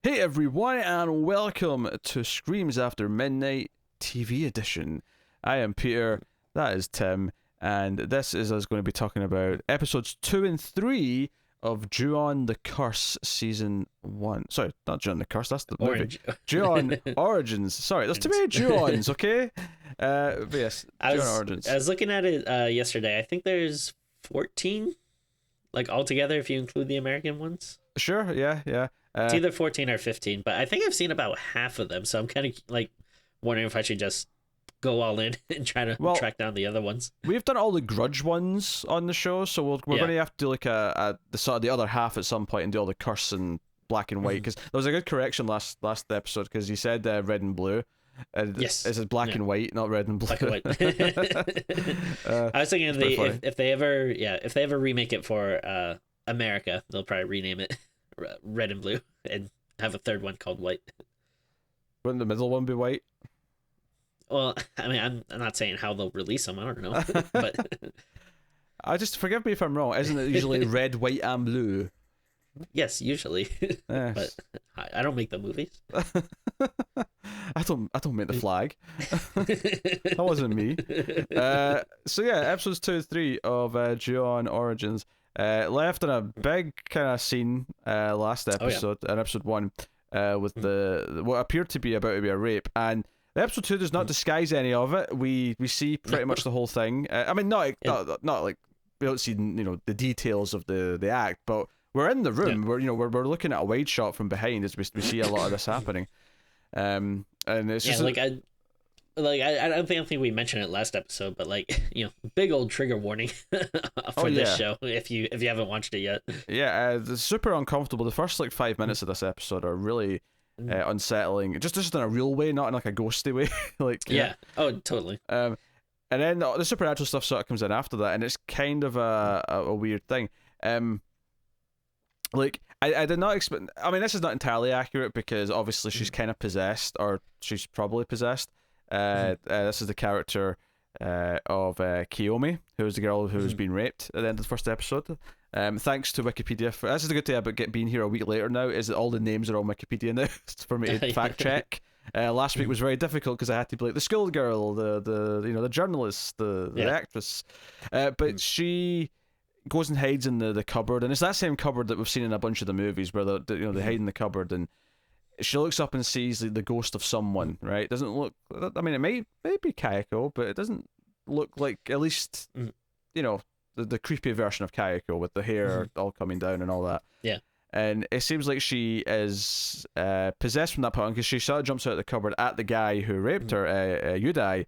Hey everyone, and welcome to Screams After Midnight TV Edition. I am Peter, that is Tim, and this is us going to be talking about episodes 2 and 3 of Ju-On the Curse Season 1. Sorry, not Ju-On the Curse, that's the movie. Ju-On Origins. Sorry, there's too many Ju-Ons, okay? But yes, Ju-On Origins. I was looking at it yesterday. I think there's 14, like altogether, if you include the American ones. Sure, yeah. It's either 14 or 15, but I think I've seen about half of them, so I'm kind of like wondering if I should just go all in and try to track down the other ones. We've done all the Grudge ones on the show, so we're going to have to do like the sort of the other half at some point and do all the Curse and black and white, because there was a good correction last episode, because you said red and blue. Yes, it's black and white, not red and blue. Black and white. I was thinking if they ever remake it for America, they'll probably rename it red and blue and have a third one called white. Wouldn't the middle one be white? Well, I mean, I'm not saying how they'll release them. I don't know, but I just forgive me if I'm wrong. Isn't it usually red, white, and blue? Yes, usually. Yes. But I don't make the movies. I don't make the flag. That wasn't me. So yeah, episodes 2 and 3 of Ju-On Origins left in a big kind of scene last episode, in episode 1, with the what appeared to be about to be a rape, and episode 2 does not disguise any of it. We see pretty much the whole thing. I mean, not like we don't see the details of the act, but we're in the room. We're looking at a wide shot from behind as we see a lot of this happening. And it's just I don't think we mentioned it last episode, but big old trigger warning for this show if you haven't watched it yet. Yeah, it's super uncomfortable. The first 5 minutes of this episode are really unsettling, just in a real way, not in like a ghosty way. Oh, totally. And then the supernatural stuff sort of comes in after that, and it's kind of a weird thing. I did not expect. I mean, this is not entirely accurate because obviously she's kind of possessed, or she's probably possessed. This is the character of Kiyomi, who is the girl who's been raped at the end of the first episode. Thanks to Wikipedia. This is the good thing about being here a week later now, is that all the names are on Wikipedia now for me to fact check. Last week was very difficult because I had to be like the schoolgirl, the journalist, the actress, but she goes and hides in the cupboard, and it's that same cupboard that we've seen in a bunch of the movies where they hide in the cupboard, and she looks up and sees the ghost of someone. Right? It doesn't look. I mean, it may be Kayako, but it doesn't look like, at least the creepy version of Kayako with the hair all coming down and all that. Yeah. And it seems like she is possessed from that point on, because she sort of jumps out of the cupboard at the guy who raped her, Yudai,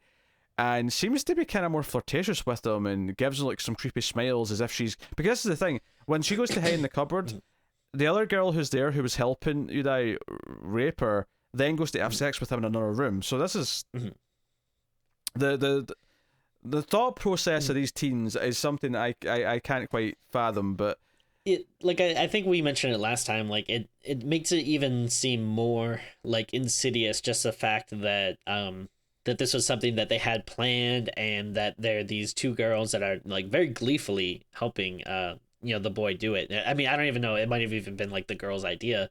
and seems to be kind of more flirtatious with him and gives her some creepy smiles as if she's... Because this is the thing, when she goes to hide in the cupboard, the other girl who's there, who was helping Yudai rape her, then goes to have sex with him in another room. So this is... The thought process of these teens is something I can't quite fathom, but... I think we mentioned it last time, it makes it even seem more insidious, just the fact that that this was something that they had planned, and that they're these two girls that are very gleefully helping the boy do it. I mean, I don't even know, it might have even been the girl's idea,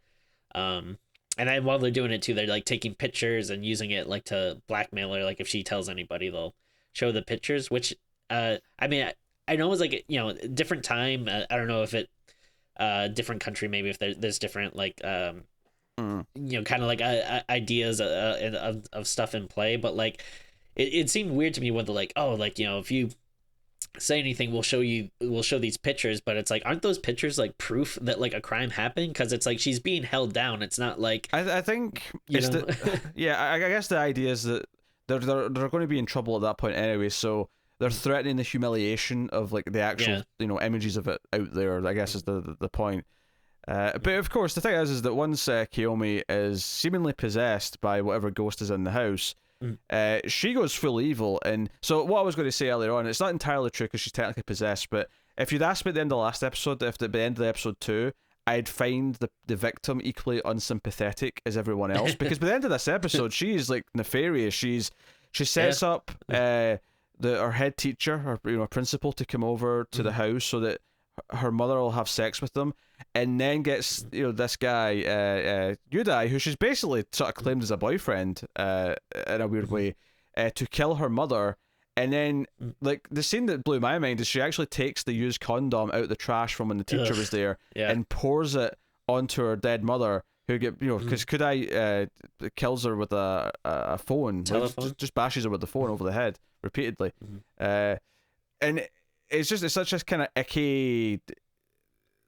and then while they're doing it too, they're taking pictures and using it to blackmail her. If she tells anybody, they'll show the pictures, which I mean, I know it's different time. I don't know if it different country, maybe if there's different kind of ideas of stuff in play, but it seemed weird to me when they're if you say anything, we'll show these pictures, but it's aren't those pictures proof that a crime happened? Because it's she's being held down. It's not I think it's I guess the idea is that they're going to be in trouble at that point anyway, so they're threatening the humiliation of the actual images of it out there, I guess, is the point. But of course the thing is that once Kiyomi is seemingly possessed by whatever ghost is in the house, she goes full evil. And so what I was going to say earlier on, it's not entirely true because she's technically possessed, but if you'd asked me at the end of the last episode, if at the end of the episode 2 I'd find the victim equally unsympathetic as everyone else, because by the end of this episode she's nefarious. She sets up her head teacher, or principal, to come over to the house so that her mother will have sex with them, and then gets this guy Yudai, who she's basically sort of claimed as a boyfriend in a weird way, to kill her mother. And then, like, the scene that blew my mind is she actually takes the used condom out of the trash from when the teacher was there, and pours it onto her dead mother, who because Kudai kills her with a phone, just bashes her with the phone over the head repeatedly, and it's such a kind of icky,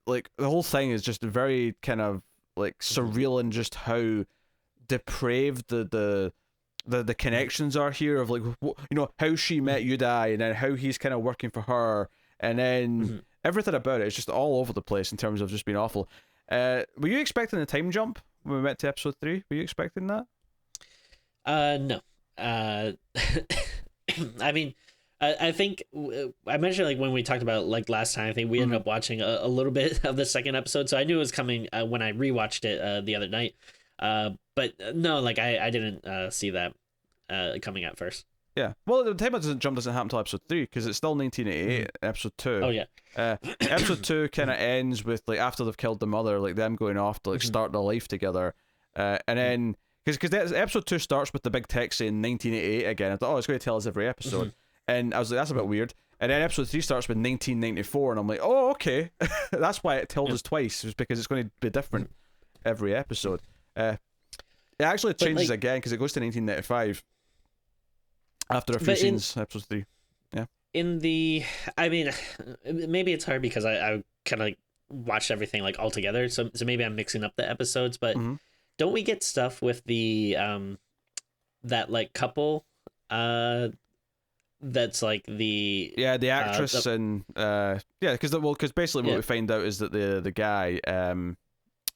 like, the whole thing is just very kind of like surreal, and just how depraved the connections are here, of like, how she met Yudai, and then how he's kind of working for her, and then everything about it is just all over the place in terms of just being awful. Were you expecting the time jump when we went to episode 3? Were you expecting that? No. I mean, I think I mentioned, like, when we talked about, like, last time, I think we ended up watching a little bit of the second episode, so I knew it was coming when I rewatched it the other night. But no, like, I didn't see that coming out first. Yeah. Well, the time jump doesn't happen until episode 3, because it's still 1988, episode 2. Oh, yeah. Episode 2 kind of ends with, like, after they've killed the mother, like, them going off to, like, start their life together. And then, because episode 2 starts with the big text saying 1988 again. I thought, it's going to tell us every episode. And I was like, that's a bit weird. And then episode 3 starts with 1994, and I'm like, oh, okay. That's why it told us twice, was because it's going to be different every episode. It actually changes again, because it goes to 1995 after a few scenes, episode 3. Yeah. I mean, maybe it's hard because I kind of watched everything, like, all together, so maybe I'm mixing up the episodes, but don't we get stuff with the that, like, couple that's like the actress and because basically what we find out is that the guy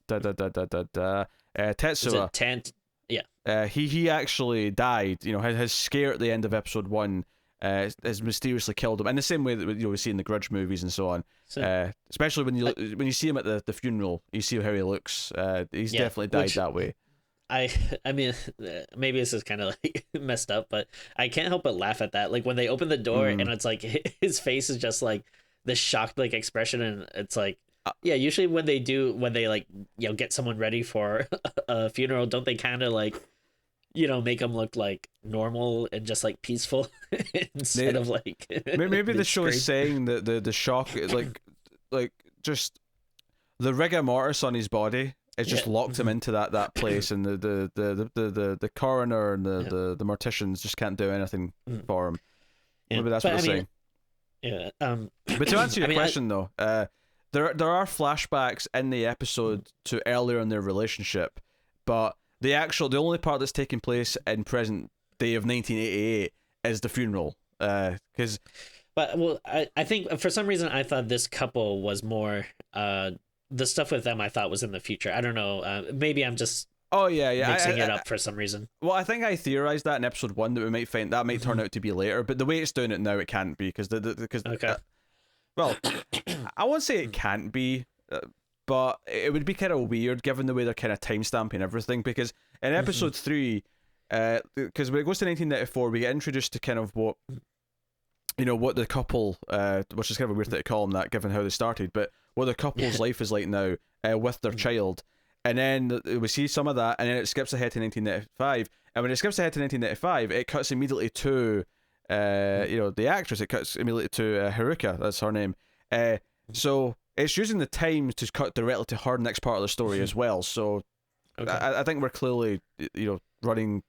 Tetsuya, he actually died. His scare at the end of episode 1 has mysteriously killed him, in the same way that we see in the Grudge movies and so on. So, especially when you see him at the funeral, you see how he looks. He's definitely died that way. I mean, maybe this is kind of, like, messed up, but I can't help but laugh at that. Like, when they open the door and it's like his face is just like this shocked, like, expression, and it's like, usually when they like, get someone ready for a funeral, don't they kind of, like, make them look like normal and just, like, peaceful instead of, like, maybe the show is saying that the shock is like just the rigor mortis on his body. It's just locked him into that place, and the coroner and the morticians just can't do anything for him. Maybe that's what they're saying. Yeah. But to answer your question, though, there are flashbacks in the episode to earlier in their relationship, but the only part that's taking place in present day of 1988 is the funeral. I think for some reason I thought this couple was more the stuff with them I thought was in the future. I don't know. Maybe I'm just mixing it up for some reason. Well, I think I theorized that in episode 1 that we might find that might turn out to be later, but the way it's doing it now, it can't be because well, I won't say it can't be, but it would be kind of weird given the way they're kind of time stamping everything. Because in episode 3, because when it goes to 1994, we get introduced to kind of what the couple, which is kind of a weird thing to call them that given how they started, but what the couple's life is like now with their child. And then we see some of that, and then it skips ahead to 1995. And when it skips ahead to 1995, it cuts immediately to, the actress. It cuts immediately to Haruka. That's her name. So it's using the time to cut directly to her next part of the story as well. So I think we're clearly, running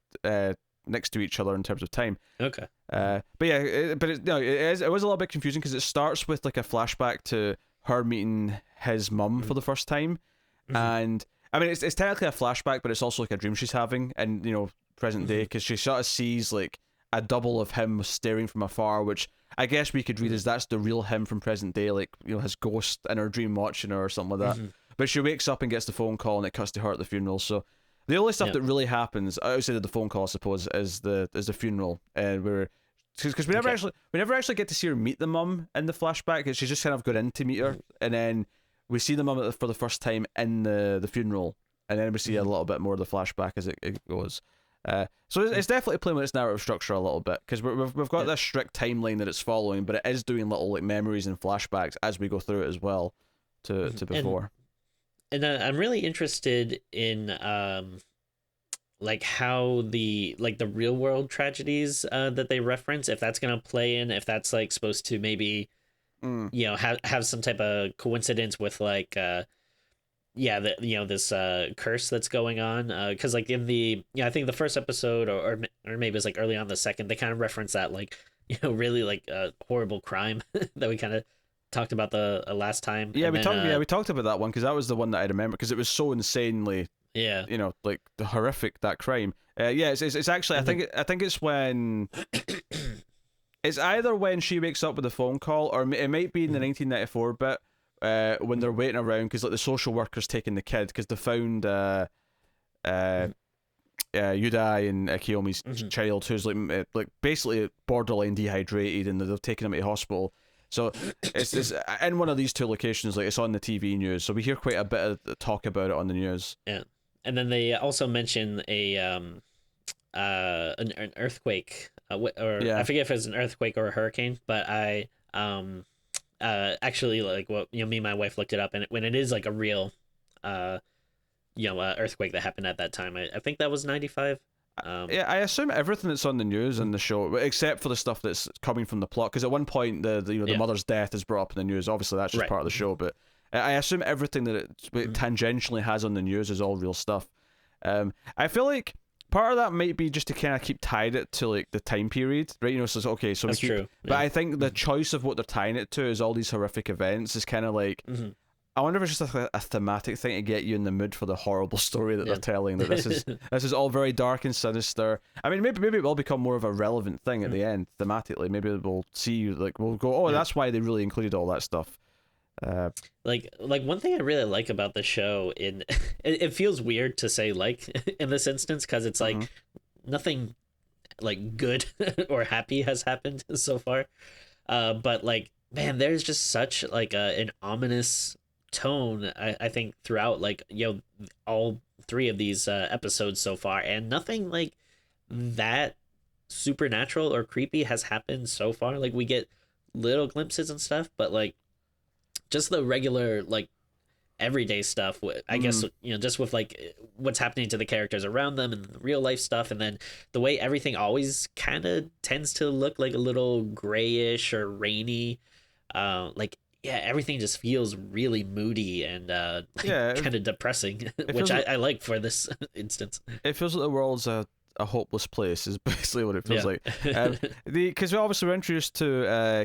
next to each other in terms of time. Okay. But yeah, it was a little bit confusing because it starts with like a flashback to her meeting his mum for the first time, and I mean it's technically a flashback, but it's also like a dream she's having, and present day, because she sort of sees like a double of him staring from afar, which I guess we could read as that's the real him from present day, like his ghost in her dream watching her or something like that. But she wakes up and gets the phone call, and it cuts to her at the funeral. So the only stuff that really happens outside of the phone call, I suppose, is the funeral, and because we never actually get to see her meet the mum in the flashback. She's just kind of got in to meet her, and then we see the mum for the first time in the funeral, and then we see a little bit more of the flashback as it goes. So it's definitely playing with its narrative structure a little bit, because we've got this strict timeline that it's following, but it is doing little like memories and flashbacks as we go through it as well to before. And I'm really interested in like how the real world tragedies that they reference, if that's gonna play in, if that's like supposed to maybe have some type of coincidence with like this curse that's going on, because like in the I think the first episode, or maybe it's like early on the second, they kind of reference that like really like a horrible crime that we kind of talked about the last time. Yeah, and we then, talked. We talked about that one because that was the one that I remember because it was so insanely, yeah, like the horrific that crime. Yeah, it's actually I think it's when it's either when she wakes up with a phone call, or it might be in the 1994 bit when they're waiting around because like the social worker's taking the kid because they found Yudai and Kiyomi's child who's like basically borderline dehydrated and they've taken him to the hospital. So it's in one of these two locations, like it's on the TV news. So we hear quite a bit of talk about it on the news. Yeah, and then they also mention an earthquake, I forget if it's an earthquake or a hurricane, but I actually like what me and my wife looked it up, and when it is like a real earthquake that happened at that time, I think that was 95. Yeah, I assume everything that's on the news and the show, except for the stuff that's coming from the plot, because at one point the mother's death is brought up in the news. Obviously, that's just part of the show, but I assume everything that it tangentially has on the news is all real stuff. I feel like part of that might be just to kind of keep tied it to like the time period, right? So okay, so that's true. But I think the choice of what they're tying it to is all these horrific events is kind of like. I wonder if it's just a thematic thing to get you in the mood for the horrible story that they're telling. That this is all very dark and sinister. I mean, maybe it will become more of a relevant thing at the end thematically. Maybe we'll see we'll go, oh, that's why they really included all that stuff. Like one thing I really like about the show, it feels weird to say like in this instance because it's like nothing like good or happy has happened so far, but like man, there's just such like an ominous tone I think throughout like all three of these episodes so far, and nothing like that supernatural or creepy has happened so far. Like we get little glimpses and stuff, but like just the regular like everyday stuff, I guess, just with like what's happening to the characters around them and the real life stuff, and then the way everything always kind of tends to look like a little grayish or rainy, everything just feels really moody and kind of depressing, which I like for this instance. It feels like the world's a hopeless place is basically what it feels like. Because we were introduced to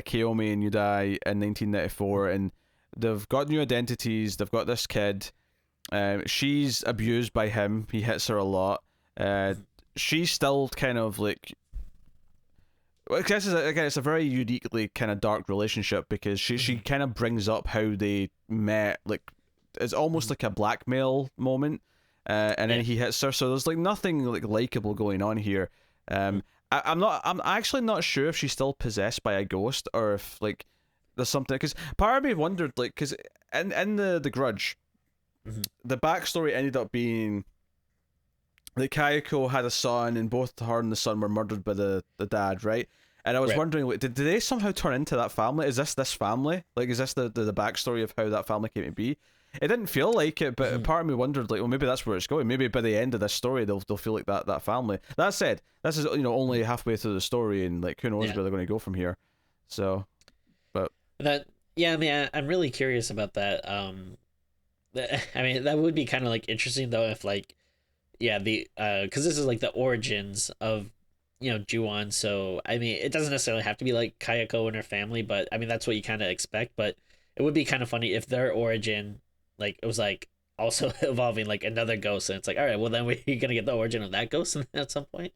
Kiyomi and Yudai in 1994, and they've got new identities. They've got this kid. She's abused by him. He hits her a lot. She's still kind of like. Well, again, it's a very uniquely kind of dark relationship because she kind of brings up how they met. Like, it's almost like a blackmail moment, and then he hits her. So there's like nothing like likable going on here. I'm actually not sure if she's still possessed by a ghost or if like there's something. Because part of me wondered, like, because in the Grudge, the backstory ended up being. That Kayako had a son, and both her and the son were murdered by the dad, right? And I was wondering, did they somehow turn into that family? Is this family? Like, is this the backstory of how that family came to be? It didn't feel like it, but part of me wondered, like, well, maybe that's where it's going. Maybe by the end of this story, they'll feel like that family. That said, this is only halfway through the story, and like, who knows where they're going to go from here. So, but I mean, I'm really curious about that. I mean, that would be kind of like interesting though if like. Yeah, because this is like the origins of Ju-on, so I mean it doesn't necessarily have to be like Kayako and her family, but I mean that's what you kind of expect. But it would be kind of funny if their origin like it was like also involving like another ghost, and it's like, all right, well then we're gonna get the origin of that ghost at some point.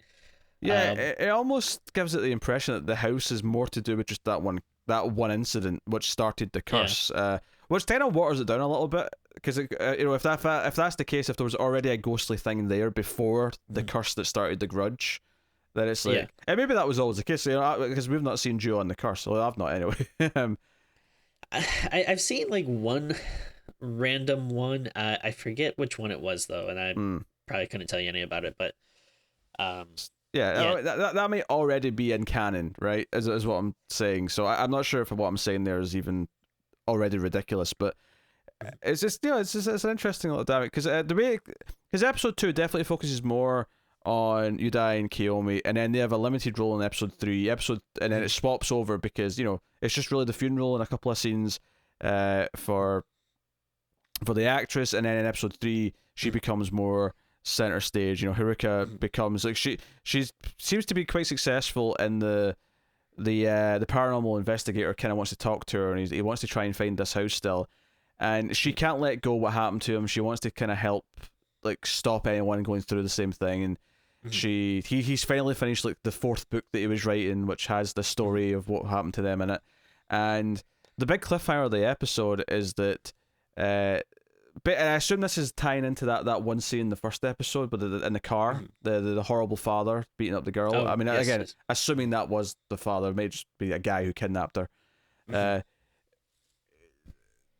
Yeah, it almost gives it the impression that the house is more to do with just that one incident which started the curse, which kind of waters it down a little bit. Because if that's the case, if there was already a ghostly thing there before the curse that started the Grudge, then it's like, and maybe that was always the case. Because we've not seen Joe on the curse, so I've not anyway. I've seen like one random one. I forget which one it was though, and I probably couldn't tell you any about it. But Yeah, Yeah. that may already be in canon, right? Is what I'm saying. So I'm not sure if what I'm saying there is even already ridiculous, but it's just it's an interesting little dynamic because the way because episode 2 definitely focuses more on Udai and Kiyomi, and then they have a limited role in episode 3. And then it swaps over because it's just really the funeral and a couple of scenes for the actress, and then in episode 3 she becomes more center stage. Haruka becomes like she seems to be quite successful in the paranormal investigator kind of wants to talk to her, and he wants to try and find this house still, and she can't let go what happened to him. She wants to kind of help like stop anyone going through the same thing, and he's finally finished like the 4th book that he was writing, which has the story of what happened to them in it. And the big cliffhanger of the episode is that but I assume this is tying into that one scene in the first episode, but in the car, the horrible father beating up the girl. Oh, I mean, yes, again, yes. assuming that was the father, it may just be a guy who kidnapped her.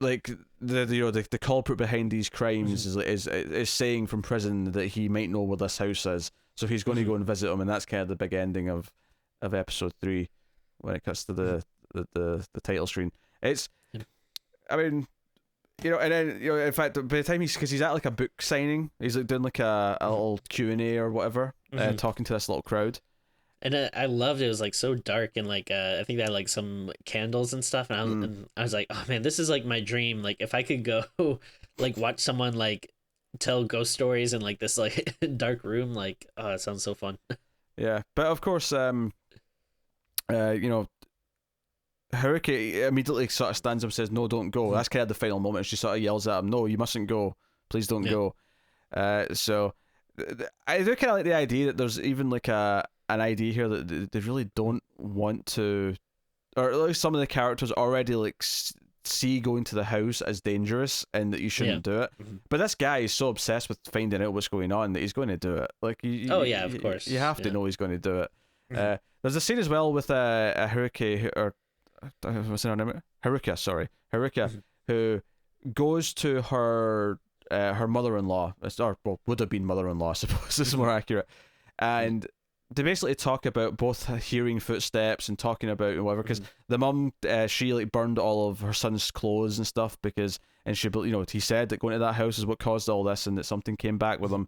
Like the culprit behind these crimes is saying from prison that he might know where this house is, so he's going to go and visit him, and that's kind of the big ending of episode 3 when it cuts to the title screen. It's, I mean, and then in fact, by the time because he's at like a book signing, he's like doing like a little Q&A or whatever, talking to this little crowd. And I loved it. It was like so dark, and like I think they had like some candles and stuff, and I was like, oh man, this is like my dream. Like if I could go like watch someone like tell ghost stories in like this like dark room, like oh, it sounds so fun. Yeah, but of course, Haruki immediately sort of stands up and says, "No, don't go." That's kind of the final moment. She sort of yells at him, "No, you mustn't go. Please don't go." So I do kind of like the idea that there's even like an idea here that they really don't want to, or at least some of the characters already like see going to the house as dangerous and that you shouldn't do it. But this guy is so obsessed with finding out what's going on that he's going to do it. Like, of course. You have to know he's going to do it. There's a scene as well with a Haruki, or what's her name? Haruka, who goes to her mother-in-law, or well, would have been mother-in-law, I suppose. This is more accurate. And they basically talk about both hearing footsteps and talking about whatever, because the mum, she like burned all of her son's clothes and stuff and she, he said that going to that house is what caused all this, and that something came back with him.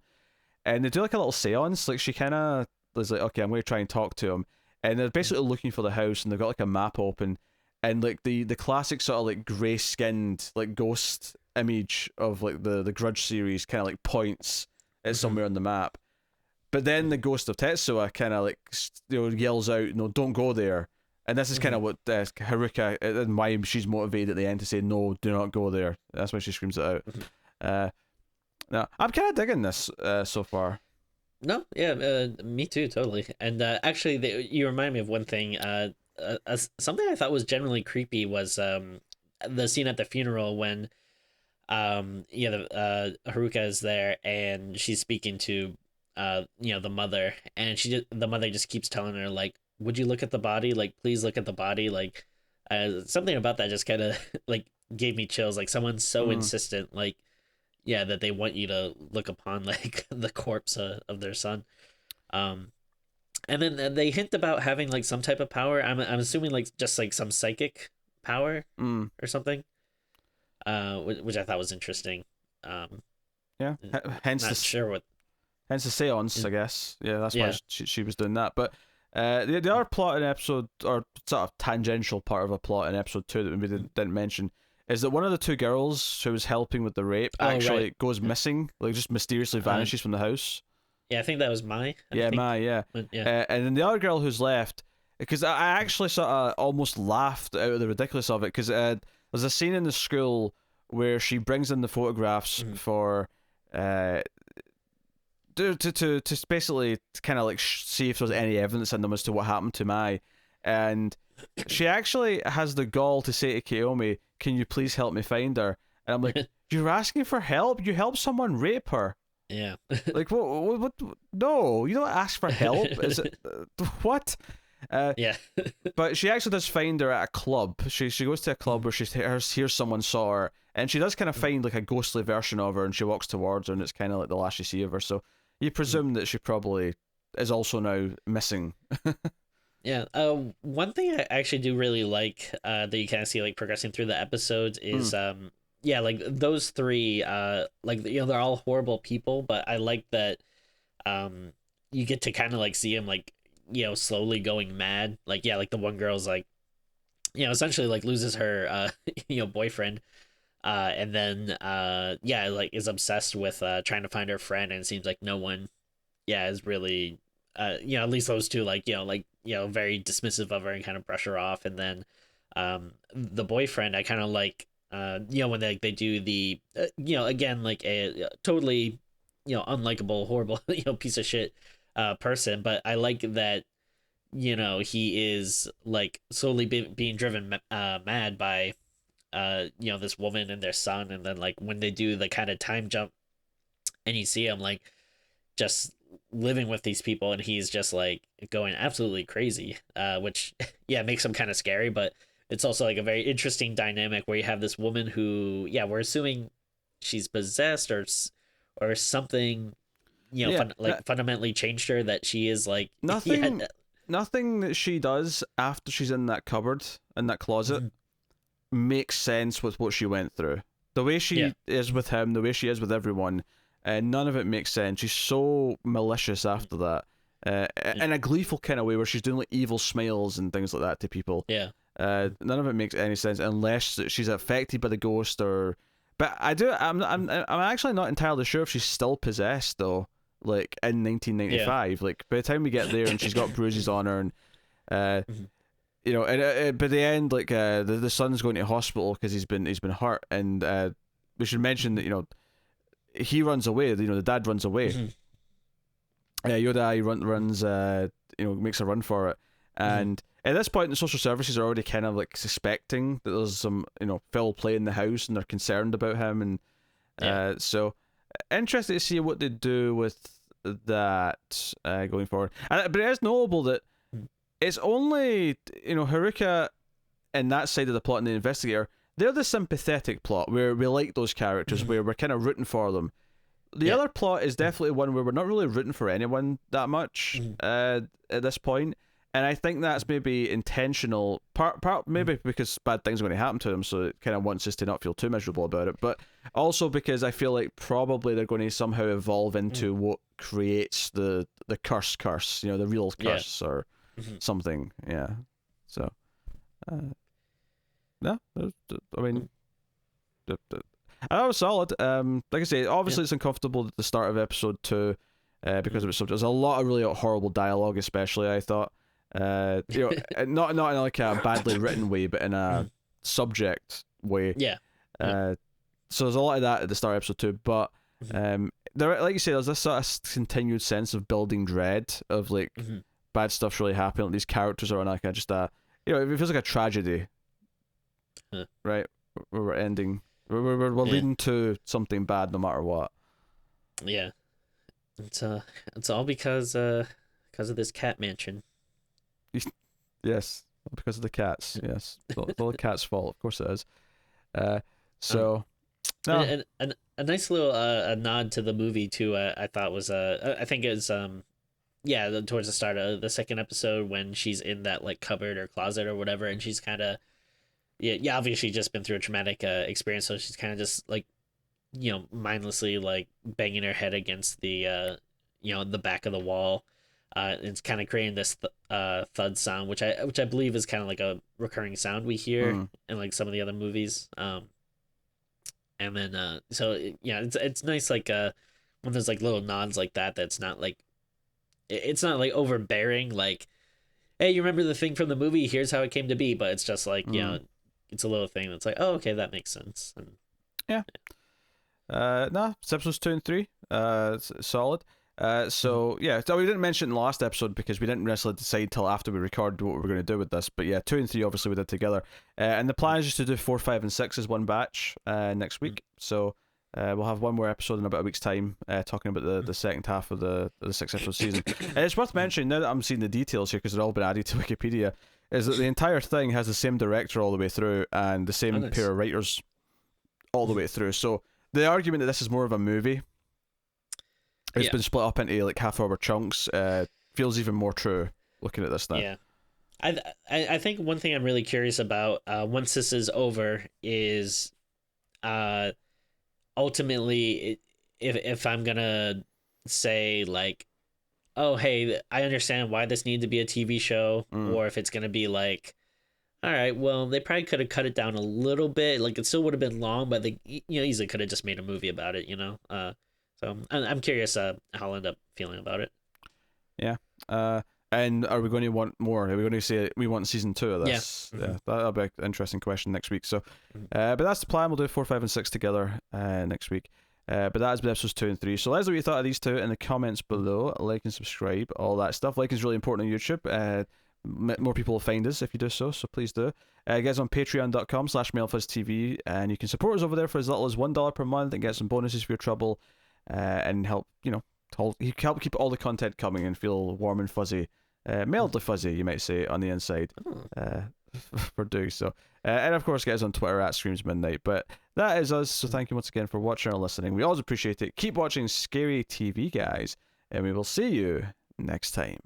And they do like a little seance. Like she kind of is like, okay, I'm going to try and talk to him, and they're basically looking for the house, and they've got like a map open, and like the classic sort of like grey skinned like ghost image of like the Grudge series kind of like points at somewhere on the map. But then the ghost of Tetsuya kind of like yells out, "No, don't go there." And this is kind of what Haruka, and why she's motivated at the end to say, "No, do not go there." That's why she screams it out. Now I'm kind of digging this so far. No, yeah, me too, totally. And actually, you remind me of one thing. Something I thought was generally creepy was the scene at the funeral when Haruka is there and she's speaking to the mother, and the mother just keeps telling her like, would you look at the body, like please look at the body, like something about that just kind of like gave me chills, like someone's so insistent, like that they want you to look upon like the corpse of their son. And then they hint about having like some type of power. I'm assuming like just like some psychic power or something, which I thought was interesting. Hence not sure what. Hence the seance, I guess. Yeah, that's why she was doing that. But the other plot in episode, or sort of tangential part of a plot in episode 2 that we didn't mention, is that one of the two girls who was helping with the rape actually goes missing, like just mysteriously vanishes from the house. Yeah, I think that was Mai. Mai, yeah. And then the other girl who's left, because I actually sort of almost laughed out of the ridiculous of it, because there's a scene in the school where she brings in the photographs for to basically kind of like see if there's any evidence in them as to what happened to Mai, and she actually has the gall to say to Kiyomi, "Can you please help me find her?" And I'm like, "You're asking for help? You help someone rape her?" Yeah. Like what? No, you don't ask for help. Is it what? Yeah. But she actually does find her at a club. She goes to a club where she hears someone saw her, and she does kind of find like a ghostly version of her, and she walks towards her, and it's kind of like the last you see of her. So you presume that she probably is also now missing. Yeah. One thing I actually do really like that you kind of see like progressing through the episodes is yeah, like those three like they're all horrible people, but I like that um you get to kind of like see them like slowly going mad. Like yeah, like the one girl's like essentially like loses her boyfriend and then yeah, like is obsessed with trying to find her friend, and it seems like no one is really at least those two like very dismissive of her and kind of brush her off. And then the boyfriend I kind of like when they do the again like a totally unlikable horrible piece of shit person, but I like that he is like slowly being driven mad by this woman and their son. And then like when they do the kind of time jump and you see him like just living with these people, and he's just like going absolutely crazy, which yeah makes him kind of scary, but it's also like a very interesting dynamic where you have this woman who we're assuming she's possessed or something fundamentally changed her, that she is like nothing that she does after she's in that cupboard, in that closet, makes sense with what she went through. The way she is with him, the way she is with everyone, none of it makes sense. She's so malicious after that, in a gleeful kind of way, where she's doing like evil smiles and things like that to people. None of it makes any sense unless she's affected by the ghost or. But I'm actually not entirely sure if she's still possessed though. Like in 1995, like by the time we get there and she's got bruises on her, and and by the end, like the son's going to hospital because he's been hurt, and we should mention that he runs away. The dad runs away. Yoda runs makes a run for it, and at this point the social services are already kind of like suspecting that there's some foul play in the house, and they're concerned about him, and so interested to see what they do with that going forward. But it is notable that it's only Haruka and that side of the plot and the investigator, they're the sympathetic plot where we like those characters, where we're kind of rooting for them. The other plot is definitely one where we're not really rooting for anyone that much at this point. And I think that's maybe intentional, part maybe because bad things are going to happen to them, so it kind of wants us to not feel too miserable about it, but also because I feel like probably they're going to somehow evolve into what creates the curse, the real curse or something. Yeah. So, no, I mean, I was solid. Like I say, obviously it's uncomfortable at the start of episode 2 because there's a lot of really horrible dialogue, especially I thought. Not in like a badly written way, but in a subject way. So there's a lot of that at the start of episode 2, but there, like you say, there's this sort of continued sense of building dread of like bad stuff's really happening. Like, these characters are on like just a it feels like a tragedy, right? Where we're ending, we're leading to something bad no matter what. Yeah, it's all because of this cat mansion. Yes, because of the cats. Yes, it's all the cat's fault. Of course it is. So, no. And a nice little a nod to the movie too. I thought was I think it's towards the start of the second episode when she's in that like cupboard or closet or whatever, and she's kind of obviously just been through a traumatic experience, so she's kind of just like mindlessly like banging her head against the the back of the wall. It's kind of creating this thud sound, which I believe is kind of like a recurring sound we hear in like some of the other movies. And then it's nice like when there's like little nods like that. That's not like it's not like overbearing. Like, hey, you remember the thing from the movie? Here's how it came to be. But it's just like it's a little thing that's like, oh, okay, that makes sense. And, no, it's episodes 2 and 3. It's solid. So we didn't mention in the last episode because we didn't necessarily decide till after we recorded what we were going to do with this. But yeah, 2 and 3 obviously we did together. And the plan is just to do 4, 5, and 6 as one batch next week. So we'll have one more episode in about a week's time talking about the second half of the 6-episode season. And it's worth mentioning now that I'm seeing the details here because they're all been added to Wikipedia, is that the entire thing has the same director all the way through and the same pair of writers all the way through. So the argument that this is more of a movie, it's been split up into like half-hour chunks. feels even more true looking at this now. Yeah. I think one thing I'm really curious about once this is over is uh ultimately if I'm gonna say like, oh hey, I understand why this needed to be a TV show, or if it's gonna be like, all right, well they probably could have cut it down a little bit, like it still would have been long, but they easily could have just made a movie about it, so I'm curious how I'll end up feeling about it. Yeah. And are we going to want more? Are we going to say we want season 2 of this? Yeah. Mm-hmm. Yeah, that'll be an interesting question next week. So, but that's the plan. We'll do 4, 5, and 6 together next week. But that has been episodes 2 and 3. So let us know what you thought of these two in the comments below. Like and subscribe, all that stuff. Like is really important on YouTube. More people will find us if you do so. So please do. Guys, on patreon.com/MailFuzzTV, and you can support us over there for as little as $1 per month and get some bonuses for your trouble, and help help keep all the content coming and feel warm and fuzzy. Mildly fuzzy, you might say, on the inside, for doing so. And of course, guys, on Twitter @ScreamsMidnight. But that is us, so thank you once again for watching or listening. We always appreciate it. Keep watching scary TV, guys, and we will see you next time.